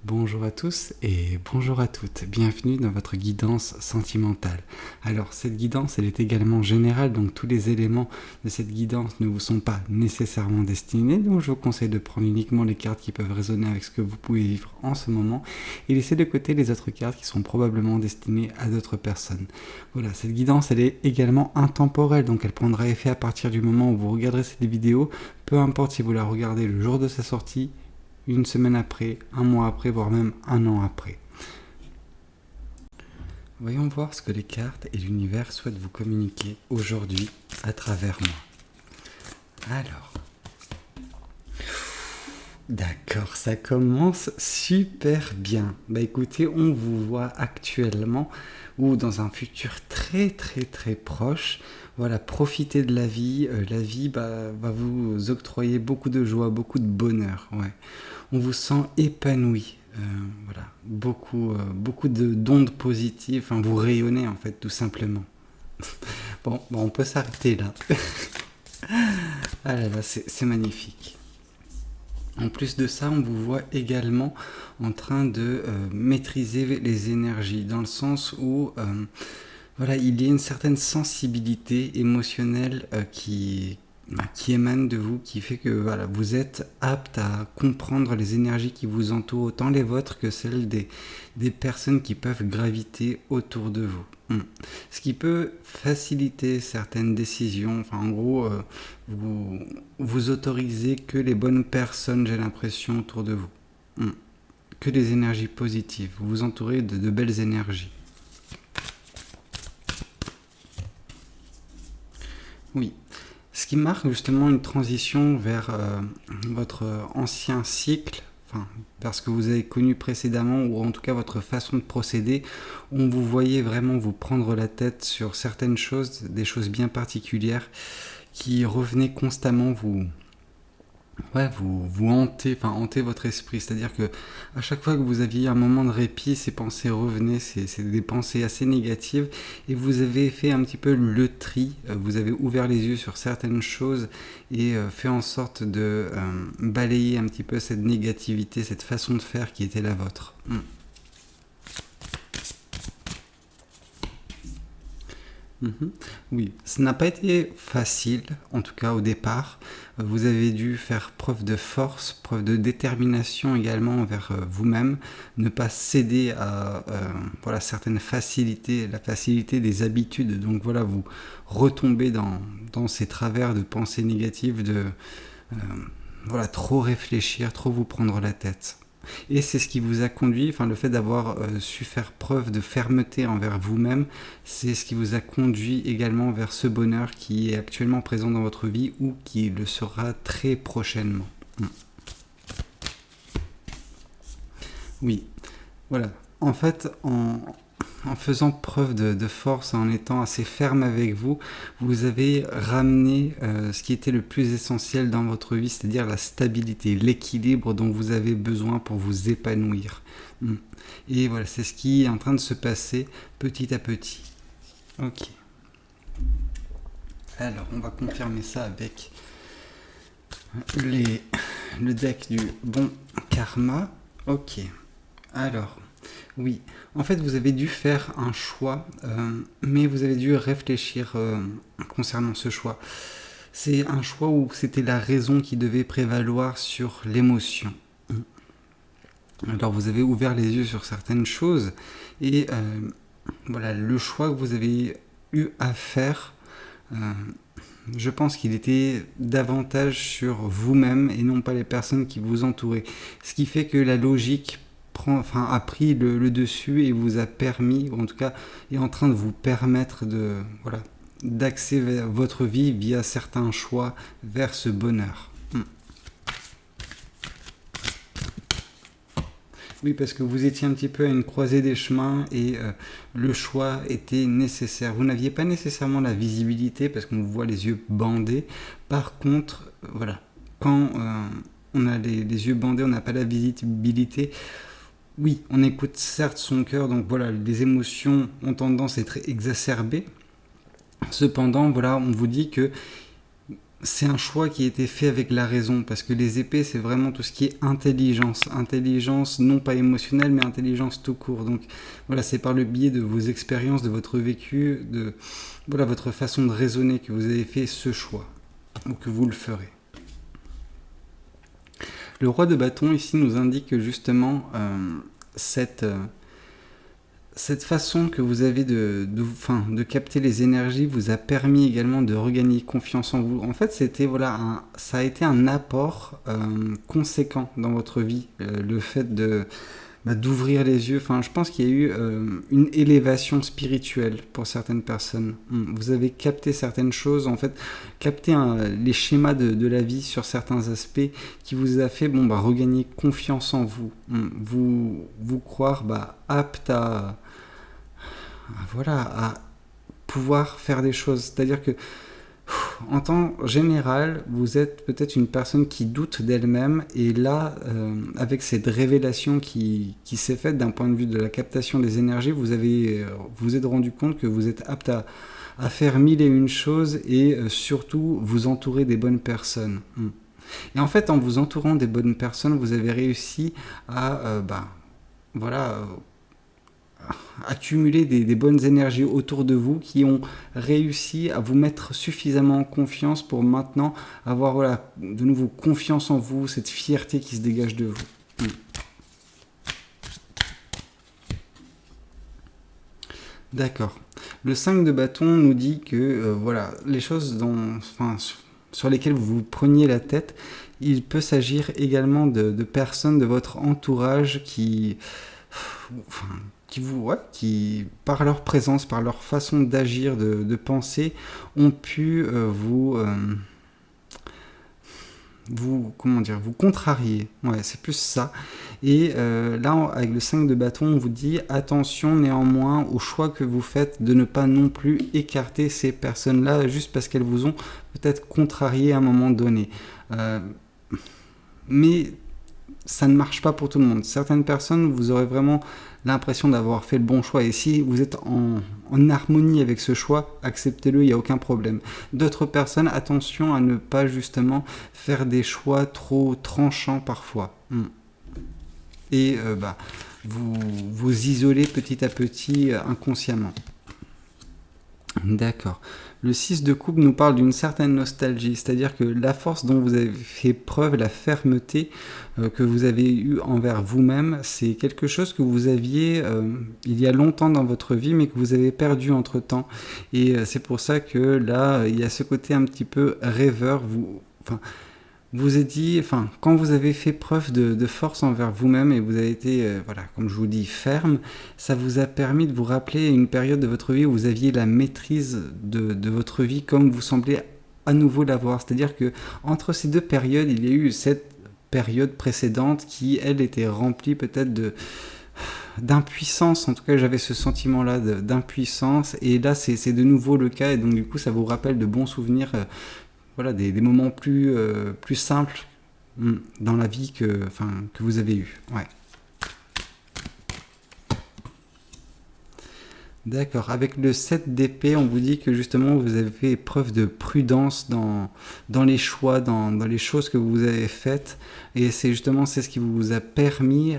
Bonjour à tous et bonjour à toutes, bienvenue dans votre guidance sentimentale. Alors cette guidance elle est également générale, donc tous les éléments de cette guidance ne vous sont pas nécessairement destinés, donc je vous conseille de prendre uniquement les cartes qui peuvent résonner avec ce que vous pouvez vivre en ce moment et laisser de côté les autres cartes qui sont probablement destinées à d'autres personnes. Voilà, cette guidance elle est également intemporelle, donc elle prendra effet à partir du moment où vous regarderez cette vidéo, peu importe si vous la regardez le jour de sa sortie, une semaine après, un mois après, voire même un an après. Voyons voir ce que les cartes et l'univers souhaitent vous communiquer aujourd'hui à travers moi. Alors, d'accord, ça commence super bien. Bah écoutez, on vous voit actuellement ou dans un futur très proche. Voilà, profitez de la vie. La vie va vous octroyer beaucoup de joie, beaucoup de bonheur. Ouais. On vous sent épanoui. Voilà, beaucoup d'ondes positives. Enfin, vous rayonnez en fait, tout simplement. Bon, on peut s'arrêter là. Ah là là, c'est magnifique. En plus de ça, on vous voit également en train de maîtriser les énergies, dans le sens où voilà, il y a une certaine sensibilité émotionnelle qui émane de vous, qui fait que voilà, vous êtes apte à comprendre les énergies qui vous entourent, autant les vôtres que celles des personnes qui peuvent graviter autour de vous. Ce qui peut faciliter certaines décisions. Enfin, en gros, vous autorisez que les bonnes personnes, j'ai l'impression, autour de vous. Que des énergies positives. Vous vous entourez de belles énergies. Oui. Ce qui marque justement une transition vers votre ancien cycle, enfin, parce que vous avez connu précédemment, ou en tout cas votre façon de procéder, on vous voyait vraiment vous prendre la tête sur certaines choses, des choses bien particulières, qui revenaient constamment vous hantez votre esprit. C'est-à-dire que à chaque fois que vous aviez un moment de répit, ces pensées revenaient, c'est des pensées assez négatives, et vous avez fait un petit peu le tri, vous avez ouvert les yeux sur certaines choses et fait en sorte de balayer un petit peu cette négativité, cette façon de faire qui était la vôtre. Oui, ça n'a pas été facile, en tout cas au départ. Vous avez dû faire preuve de force, preuve de détermination également envers vous-même, ne pas céder à voilà, certaines facilités, la facilité des habitudes. Donc voilà, vous retombez dans ces travers de pensées négatives, de voilà, trop réfléchir, trop vous prendre la tête. Et c'est ce qui vous a conduit, enfin le fait d'avoir su faire preuve de fermeté envers vous-même, c'est ce qui vous a conduit également vers ce bonheur qui est actuellement présent dans votre vie ou qui le sera très prochainement. Oui, voilà. En fait, en faisant preuve de force, en étant assez ferme avec vous, vous avez ramené ce qui était le plus essentiel dans votre vie, c'est-à-dire la stabilité, l'équilibre dont vous avez besoin pour vous épanouir. Et voilà, c'est ce qui est en train de se passer petit à petit. Ok. Alors, on va confirmer ça avec le deck du bon karma. Ok. Alors, oui, en fait, vous avez dû faire un choix, mais vous avez dû réfléchir concernant ce choix. C'est un choix où c'était la raison qui devait prévaloir sur l'émotion. Alors, vous avez ouvert les yeux sur certaines choses, et voilà, le choix que vous avez eu à faire, je pense qu'il était davantage sur vous-même et non pas les personnes qui vous entouraient. Ce qui fait que la logique a pris le dessus et vous a permis, ou en tout cas est en train de vous permettre d'axer votre vie via certains choix vers ce bonheur. Oui, parce que vous étiez un petit peu à une croisée des chemins et le choix était nécessaire. Vous n'aviez pas nécessairement la visibilité parce qu'on vous voit les yeux bandés. Par contre, voilà, quand on a les yeux bandés, on n'a pas la visibilité. Oui, on écoute certes son cœur, donc voilà, les émotions ont tendance à être exacerbées. Cependant, voilà, on vous dit que c'est un choix qui a été fait avec la raison, parce que les épées, c'est vraiment tout ce qui est intelligence. Intelligence, non pas émotionnelle, mais intelligence tout court. Donc voilà, c'est par le biais de vos expériences, de votre vécu, de voilà, votre façon de raisonner que vous avez fait ce choix, ou que vous le ferez. Le roi de bâton ici nous indique que justement cette, cette façon que vous avez de capter les énergies vous a permis également de regagner confiance en vous. En fait, ça a été un apport conséquent dans votre vie, le fait d'ouvrir les yeux. Enfin, je pense qu'il y a eu une élévation spirituelle pour certaines personnes. Vous avez capté certaines choses, en fait, capté les schémas de la vie sur certains aspects qui vous a fait regagner confiance en vous. Vous croire apte à pouvoir faire des choses. C'est-à-dire que en temps général, vous êtes peut-être une personne qui doute d'elle-même, et là, avec cette révélation qui s'est faite d'un point de vue de la captation des énergies, vous êtes rendu compte que vous êtes apte à faire mille et une choses, et surtout vous entourer des bonnes personnes. Et en fait, en vous entourant des bonnes personnes, vous avez réussi à accumuler des bonnes énergies autour de vous qui ont réussi à vous mettre suffisamment en confiance pour maintenant avoir de nouveau confiance en vous, cette fierté qui se dégage de vous. D'accord. Le 5 de bâton nous dit que les choses sur lesquelles vous preniez la tête, il peut s'agir également de personnes de votre entourage qui par leur présence, par leur façon d'agir, de penser, ont pu vous contrarier. Ouais, c'est plus ça. Et là, avec le 5 de bâton, on vous dit attention néanmoins au choix que vous faites de ne pas non plus écarter ces personnes-là juste parce qu'elles vous ont peut-être contrarié à un moment donné. Mais ça ne marche pas pour tout le monde. Certaines personnes, vous aurez vraiment l'impression d'avoir fait le bon choix. Et si vous êtes en harmonie avec ce choix, acceptez-le, il n'y a aucun problème. D'autres personnes, attention à ne pas justement faire des choix trop tranchants parfois. Et vous isolez petit à petit inconsciemment. D'accord. Le 6 de coupe nous parle d'une certaine nostalgie, c'est-à-dire que la force dont vous avez fait preuve, la fermeté que vous avez eue envers vous-même, c'est quelque chose que vous aviez il y a longtemps dans votre vie, mais que vous avez perdu entre-temps. Et c'est pour ça que là, il y a ce côté un petit peu rêveur. Vous êtes dit, quand vous avez fait preuve de force envers vous-même et vous avez été, comme je vous dis, ferme, ça vous a permis de vous rappeler une période de votre vie où vous aviez la maîtrise de votre vie comme vous semblez à nouveau l'avoir. C'est-à-dire que entre ces deux périodes, il y a eu cette période précédente qui, elle, était remplie peut-être d'impuissance. En tout cas, j'avais ce sentiment-là d'impuissance, et là, c'est de nouveau le cas, et donc du coup, ça vous rappelle de bons souvenirs. Des moments plus simples dans la vie que vous avez eu. Ouais. D'accord. Avec le 7 d'épée, on vous dit que justement vous avez fait preuve de prudence dans les choix, dans les choses que vous avez faites. Et c'est ce qui vous a permis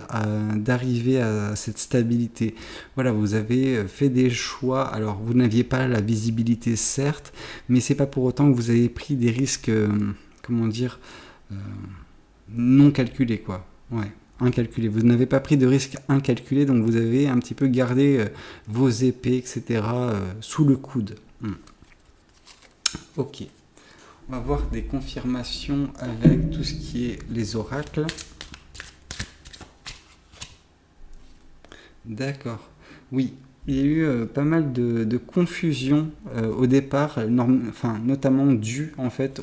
d'arriver à cette stabilité. Voilà, vous avez fait des choix. Alors, vous n'aviez pas la visibilité, certes, mais c'est pas pour autant que vous avez pris des risques, non calculés, quoi. Ouais. Incalculé. Vous n'avez pas pris de risques incalculés, donc vous avez un petit peu gardé vos épées, etc. Sous le coude. Ok. On va voir des confirmations avec tout ce qui est les oracles. D'accord. Oui. Il y a eu pas mal de confusion au départ, notamment due en fait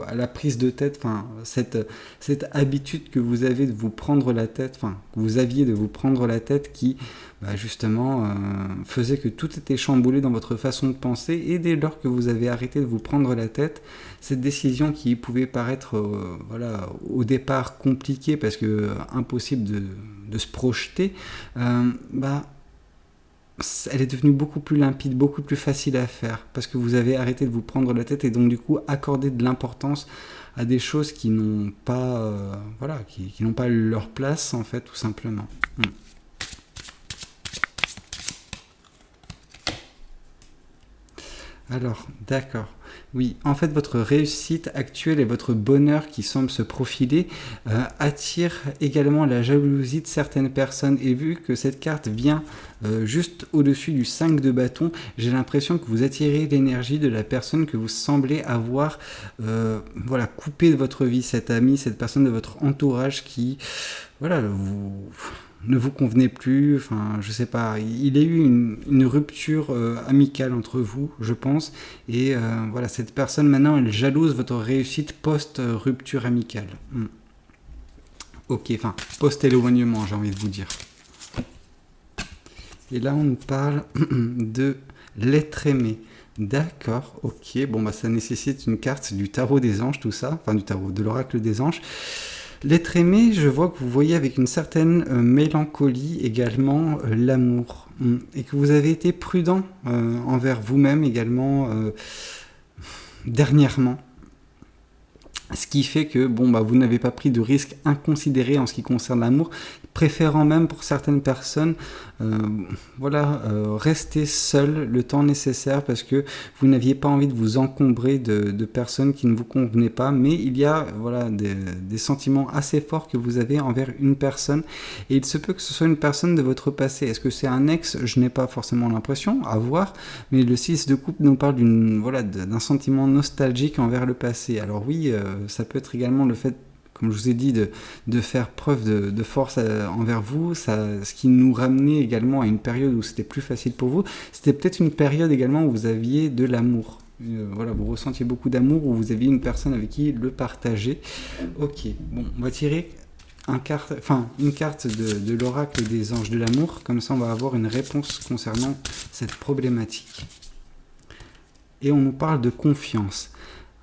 à la prise de tête, cette habitude que vous avez de vous prendre la tête, que vous aviez de vous prendre la tête qui justement faisait que tout était chamboulé dans votre façon de penser, et dès lors que vous avez arrêté de vous prendre la tête, cette décision qui pouvait paraître au départ compliquée parce que impossible de se projeter, elle est devenue beaucoup plus limpide, beaucoup plus facile à faire, parce que vous avez arrêté de vous prendre la tête et donc du coup accorder de l'importance à des choses qui n'ont pas, voilà, qui n'ont pas leur place en fait, tout simplement. Alors, d'accord. Oui, en fait, votre réussite actuelle et votre bonheur qui semble se profiler attire également la jalousie de certaines personnes. Et vu que cette carte vient juste au-dessus du 5 de bâton, j'ai l'impression que vous attirez l'énergie de la personne que vous semblez avoir voilà, coupé de votre vie, cet ami, cette personne de votre entourage qui, voilà, ne vous convenait plus, enfin, je sais pas, il y a eu une rupture amicale entre vous, je pense, et voilà, cette personne maintenant, elle jalouse votre réussite post-rupture amicale. Ok, enfin, post-éloignement, j'ai envie de vous dire. Et là, on nous parle de l'être aimé. D'accord, ok, bon, bah, ça nécessite une carte du tarot des anges, tout ça, enfin, du tarot, de l'oracle des anges. L'être aimé, je vois que vous voyez avec une certaine mélancolie également l'amour et que vous avez été prudent envers vous-même également dernièrement. Ce qui fait que bon, bah, vous n'avez pas pris de risques inconsidérés en ce qui concerne l'amour, préférant même pour certaines personnes voilà, rester seul le temps nécessaire parce que vous n'aviez pas envie de vous encombrer de personnes qui ne vous convenaient pas, mais il y a voilà, des sentiments assez forts que vous avez envers une personne et il se peut que ce soit une personne de votre passé. Est-ce que c'est un ex? Je n'ai pas forcément l'impression, à voir, mais le 6 de coupe nous parle voilà, d'un sentiment nostalgique envers le passé. Alors oui, ça peut être également le fait, comme je vous ai dit, de faire preuve de force envers vous, ce qui nous ramenait également à une période où c'était plus facile pour vous. C'était peut-être une période également où vous aviez de l'amour. Voilà, vous ressentiez beaucoup d'amour, où vous aviez une personne avec qui le partager. Ok, bon, on va tirer une carte de l'oracle des anges de l'amour, comme ça on va avoir une réponse concernant cette problématique. Et on nous parle de confiance.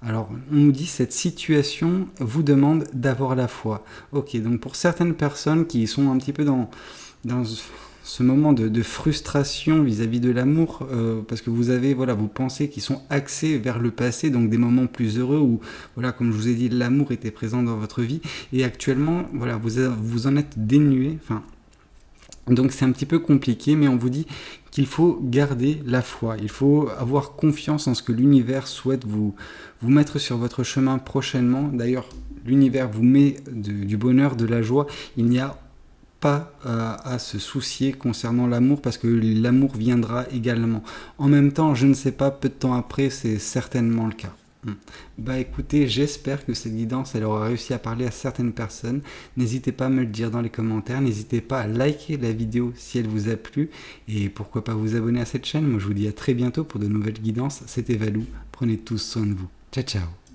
Alors, on nous dit cette situation vous demande d'avoir la foi. Ok, donc pour certaines personnes qui sont un petit peu dans ce moment de frustration vis-à-vis de l'amour, parce que vous avez voilà, vos pensées qui sont axées vers le passé, donc des moments plus heureux où, voilà, comme je vous ai dit, l'amour était présent dans votre vie, et actuellement, voilà, vous en êtes dénué, enfin, donc c'est un petit peu compliqué, mais on vous dit qu'il faut garder la foi, il faut avoir confiance en ce que l'univers souhaite vous mettre sur votre chemin prochainement. D'ailleurs, l'univers vous met du bonheur, de la joie, il n'y a pas à se soucier concernant l'amour parce que l'amour viendra également. En même temps, je ne sais pas, peu de temps après, c'est certainement le cas. Bah écoutez, j'espère que cette guidance elle aura réussi à parler à certaines personnes. N'hésitez pas à me le dire dans les commentaires, n'hésitez pas à liker la vidéo si elle vous a plu et pourquoi pas vous abonner à cette chaîne. Moi je vous dis à très bientôt pour de nouvelles guidances. C'était Valou, prenez tous soin de vous. Ciao ciao.